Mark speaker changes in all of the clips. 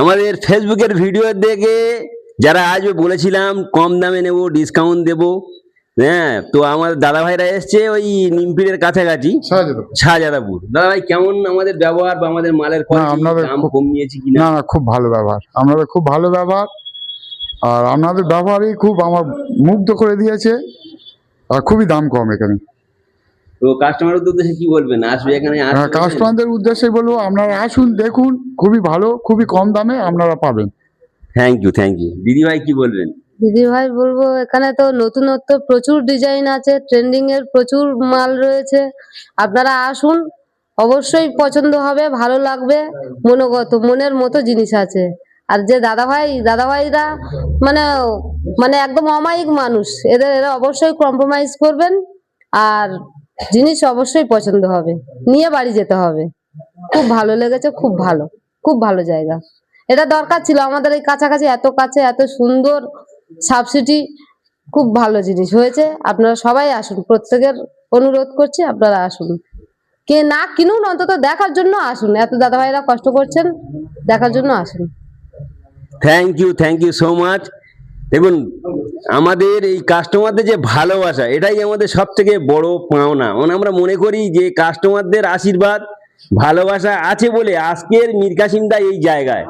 Speaker 1: আমাদের ফেসবুকের ভিডিও দেখে যারা আসবে বলেছিলাম কম দামে নেব, ডিসকাউন্ট দেব। হ্যাঁ, তো আমার দাদা ভাইরা এসছে ওই নিমপিড়ের কাছাকাছি, শাহজাদাপুর। দাদা ভাই, কেমন আমাদের ব্যবহার বা আমাদের মালের কোয়ালিটি, দাম কমিয়েছি কিনা?
Speaker 2: না, খুব ভালো ব্যবহার, আপনাদের খুব ভালো ব্যবহার। আর আপনাদের ব্যবহারই খুব আমার মুগ্ধ করে দিয়েছে। আর খুবই দাম কম এখানে।
Speaker 1: তো কাস্টমারদের উদ্দেশ্যে কি বলবেন? আসবে এখানে,
Speaker 2: কাস্টমারদের উদ্দেশ্যে বলবো আপনারা আসুন, দেখুন, খুবই ভালো, খুবই কম দামে আপনারা পাবেন।
Speaker 1: Thank you, thank you. দিদি ভাই কি বলবেন?
Speaker 3: দিদি ভাই বলবো, এখানে তো নতুনত্ব প্রচুর ডিজাইন আছে, ট্রেন্ডিং এর প্রচুর মাল রয়েছে। আপনারা আসুন, অবশ্যই পছন্দ হবে, ভালো লাগবে। মনের মতো জিনিস আছে। আর যে দাদা ভাইরা মানে মানে একদম অমায়িক মানুষ, এরা অবশ্যই কম্প্রোমাইজ করবেন। আর জিনিস অবশ্যই পছন্দ হবে, নিয়ে বাড়ি যেতে হবে। খুব ভালো লেগেছে, খুব ভালো, খুব ভালো জায়গা। এটা দরকার ছিল আমাদের এই কাছাকাছি, এত কাছে, এত সুন্দর সাবসিডি, খুব ভালো জিনিস হয়েছে। আপনারা সবাই আসুন, প্রত্যেকের অনুরোধ করছি আপনারা আসুন। কে না কিনুন, অন্তত দেখার জন্য আসুন। এত দাদা ভাইরা কষ্ট করছেন, দেখার জন্য আসুন।
Speaker 1: Thank you so much. দেখুন, আমাদের এই কাস্টমারদের যে ভালোবাসা, এটাই আমাদের সব থেকে বড় পাওনা। মানে আমরা মনে করি যে কাস্টমারদের আশীর্বাদ, ভালোবাসা আছে বলে আজকের মীর কাসিমদা এই জায়গায়।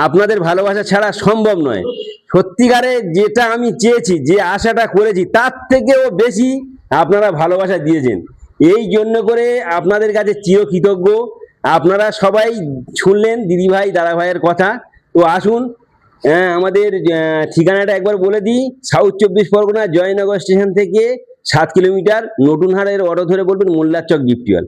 Speaker 1: আপনাদের ভালোবাসা ছাড়া সম্ভব নয়। সত্যিকারে যেটা আমি চেয়েছি, যে আশাটা করেছি, তার থেকেও বেশি আপনারা ভালোবাসা দিয়েছেন। এই জন্য করে আপনাদের কাছে চিরকৃতজ্ঞ। আপনারা সবাই শুনলেন দিদিভাই দাদা ভাইয়ের কথা। তো আসুন, আমাদের ঠিকানাটা একবার বলে দিই। সাউথ 24 পরগনা, জয়নগর স্টেশন থেকে 7 কিলোমিটার, নতুন হাটের অটো ধরে বলবেন মোল্লার চক গিফট ওয়াল।